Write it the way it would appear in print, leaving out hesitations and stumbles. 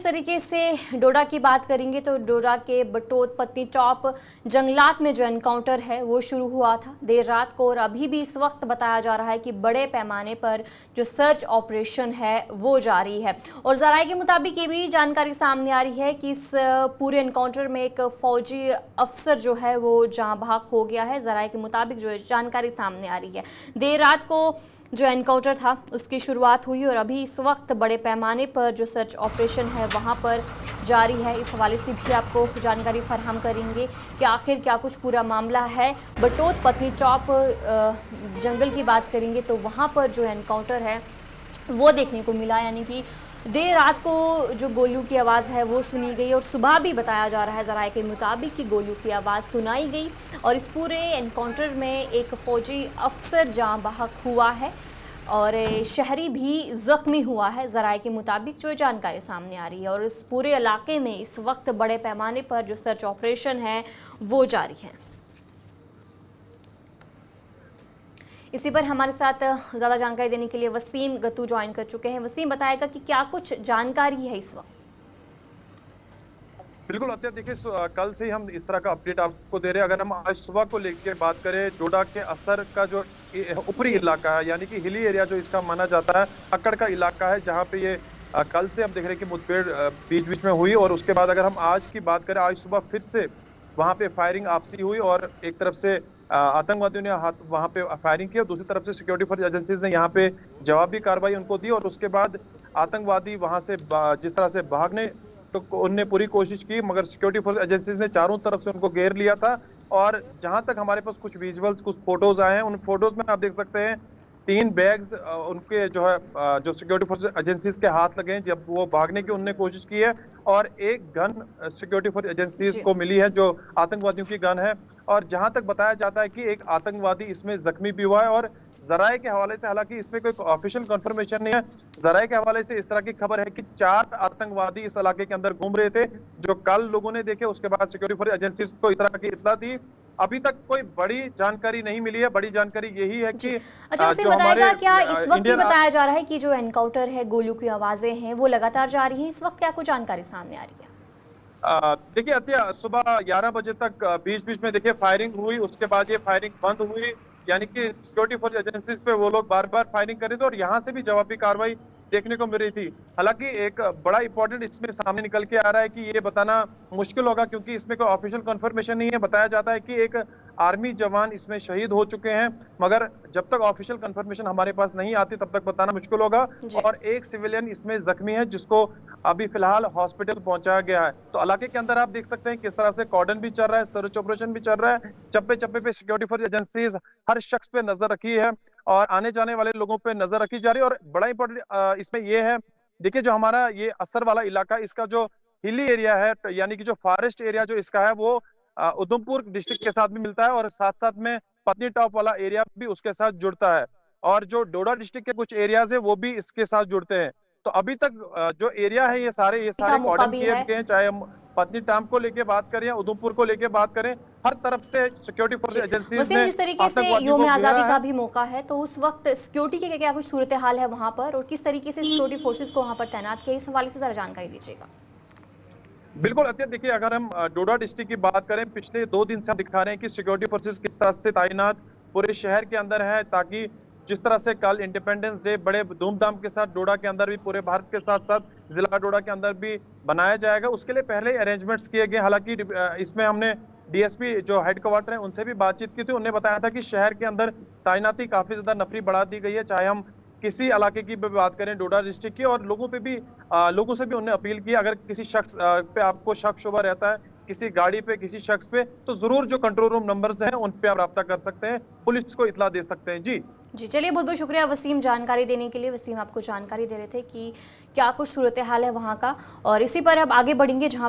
जिस तरीके से डोडा की बात करेंगे तो डोडा के बटोत पत्नी टॉप जंगलात में जो एनकाउंटर है वो शुरू हुआ था देर रात को, और अभी भी इस वक्त बताया जा रहा है कि बड़े पैमाने पर जो सर्च ऑपरेशन है वो जारी है। और जराये के मुताबिक ये भी जानकारी सामने आ रही है कि इस पूरे एनकाउंटर में एक फौजी अफसर जो है वो जाँ बहक हो गया है। जराये के मुताबिक जो जानकारी सामने आ रही है, देर रात को जो एनकाउंटर था उसकी शुरुआत हुई और अभी इस वक्त बड़े पैमाने पर जो सर्च ऑपरेशन है वहां पर जारी है। इस हवाले से भी आपको जानकारी फराहम करेंगे कि आखिर क्या कुछ पूरा मामला है। बटोत पत्नी टॉप जंगल की बात करेंगे तो वहां पर जो एनकाउंटर है वो देखने को मिला, यानी कि देर रात को जो गोलियों की आवाज़ है वो सुनी गई और सुबह भी बताया जा रहा है जराये के मुताबिक कि गोलियों की आवाज़ सुनाई गई और इस पूरे एनकाउंटर में एक फ़ौजी अफसर जाँ बहक हुआ है और शहरी भी ज़ख्मी हुआ है। जराये के मुताबिक जो जानकारी सामने आ रही है और इस पूरे इलाके में इस वक्त बड़े पैमाने पर जो सर्च ऑपरेशन है वो जारी है। इसी पर हमारे साथ ज़्यादा जानकारी देने के लिए वसीम गत्तू ज्वाइन कर चुके हैं। वसीम, बताएगा कि क्या कुछ जानकारी है इस वक्त? बिल्कुल अत्या, देखिए कल से ही हम इस तरह का अपडेट आपको दे रहे हैं। अगर हम आज सुबह को लेकर बात करें, डोडा के असर का जो ऊपरी इलाका है, यानी कि हिली एरिया जो इसका माना जाता है, अक्कड़ का इलाका है, जहाँ पे ये कल से हम देख रहे हैं कि मुठभेड़ बीच बीच में हुई। और उसके बाद अगर हम आज की बात करें, आज सुबह फिर से वहां पे फायरिंग आपसी हुई और एक तरफ से आतंकवादियों ने वहां पे फायरिंग की और दूसरी तरफ से सिक्योरिटी फोर्स एजेंसीज ने यहाँ पे जवाबी कार्रवाई उनको दी। और उसके बाद आतंकवादी वहां से जिस तरह से भागने तो उनने पूरी कोशिश की, मगर सिक्योरिटी फोर्स एजेंसीज ने चारों तरफ से उनको घेर लिया था। और जहां तक हमारे पास कुछ विजुअल्स, कुछ फोटोज आए हैं, उन फोटोज में आप देख सकते हैं 3 बैग्स उनके जो है जो सिक्योरिटी फोर्स एजेंसीज के हाथ लगे हैं जब वो भागने की उनने कोशिश की है। और एक गन सिक्योरिटी फोर्स एजेंसीज को मिली है जो आतंकवादियों की गन है। और जहां तक बताया जाता है कि एक आतंकवादी इसमें जख्मी भी हुआ है। और जराये के हवाले से, हालांकि इसमें कोई ऑफिशियल कंफर्मेशन नहीं है, जराये के हवाले से इस तरह की खबर है कि 4 आतंकवादी इस इलाके के अंदर घूम रहे थे जो कल लोगों ने देखे। उसके बाद सिक्योरिटी फोर्स एजेंसीज को इस तरह की इत्तला दी। अभी तक कोई बड़ी जानकारी नहीं मिली है। बड़ी जानकारी यही है कि अच्छा, उसे बताएगा क्या इस वक्त भी बताया जा रहा है कि जो एनकाउंटर है, गोलियों की आवाजें हैं वो लगातार जारी हैं, इस वक्त क्या कुछ जानकारी सामने आ रही है? देखिए अत्या, सुबह 11 बजे तक बीच बीच में देखिए फायरिंग हुई, उसके बाद ये फायरिंग बंद हुई। यानी कि सिक्योरिटी फोर्स एजेंसीज पे वो लोग बार बार फायरिंग कर रहे थे और यहाँ से भी जवाबी कार्रवाई देखने को मिल रही थी। हालांकि एक बड़ा इंपॉर्टेंट इसमें सामने निकल के आ रहा है कि ये बताना मुश्किल होगा क्योंकि इसमें कोई ऑफिशियल कंफर्मेशन नहीं है। बताया जाता है कि एक आर्मी जवान इसमें शहीद हो चुके हैं, मगर जब तक ऑफिशियल कंफर्मेशन हमारे पास नहीं आती तब तक बताना मुश्किल होगा। और एक सिविलियन इसमें जख्मी है जिसको अभी फिलहाल हॉस्पिटल पहुंचाया गया है। तो इलाके के अंदर आप देख सकते हैं किस तरह से कॉर्डन भी चल रहा है, सर्च ऑपरेशन भी चल रहा है। चप्पे चप्पे पे सिक्योरिटी फोर्स एजेंसीज हर शख्स पे नजर रखी है और आने जाने वाले लोगों पे नजर रखी जा रही है। और बड़ा इंपॉर्टेंट इसमें यह है, देखिए जो हमारा ये असर वाला इलाका, इसका जो हिली एरिया है, यानी कि जो फॉरेस्ट एरिया जो इसका है वो उधमपुर डिस्ट्रिक्ट के साथ भी मिलता है और साथ साथ में पत्नी टॉप वाला एरिया भी उसके साथ जुड़ता है। और जो डोडा डिस्ट्रिक्ट के कुछ एरियाज है वो भी इसके साथ जुड़ते हैं। तो अभी तक जो एरिया है ये सारे कॉर्डन किए गए हैं, चाहे हम पत्नी टॉप को लेके बात करें या उधमपुर को लेके बात करें, हर तरफ से सिक्योरिटी फोर्स एजेंसीज ने जिस तरीके से योम आजादी का भी मौका है तो उस वक्त सिक्योरिटी की क्या कुछ सूरत हाल है वहां पर और किस तरीके से सिक्योरिटी फोर्सेस को वहां पर तैनात किया, इस हवाले से जरा जानकारी दीजिएगा। बिल्कुल अत्या, देखिए अगर हम डोडा डिस्ट्रिक्ट की बात करें, पिछले 2 दिन से हम दिखा रहे हैं कि सिक्योरिटी फोर्सेस किस तरह से तैनात पूरे शहर के अंदर है, ताकि जिस तरह से कल इंडिपेंडेंस डे बड़े धूमधाम के साथ डोडा के अंदर भी, पूरे भारत के साथ साथ जिला डोडा के अंदर भी बनाया जाएगा, उसके लिए पहले अरेंजमेंट्स किए गए। हालांकि इसमें हमने डीएसपी जो हेडक्वार्टर है उनसे भी बातचीत की थी। उन्होंने बताया था कि शहर के अंदर तैनाती काफी ज्यादा नफरी बढ़ा दी गई है, चाहे हम किसी इलाके की बात करें डोडा डिस्ट्रिक्ट की। और लोगों पे भी लोगों से भी उन्हें अपील की, अगर किसी शख्स पे आपको शक शुबा रहता है, किसी गाड़ी पे, किसी शख्स पे, तो जरूर जो कंट्रोल रूम नंबर्स हैं उन पे आप राब्ता कर सकते हैं, पुलिस को इत्तला दे सकते हैं। जी चलिए, बहुत बहुत शुक्रिया वसीम जानकारी देने के लिए। वसीम आपको जानकारी दे रहे थे कि क्या कुछ सूरत हाल है वहाँ का, और इसी पर अब आगे बढ़ेंगे जहाँ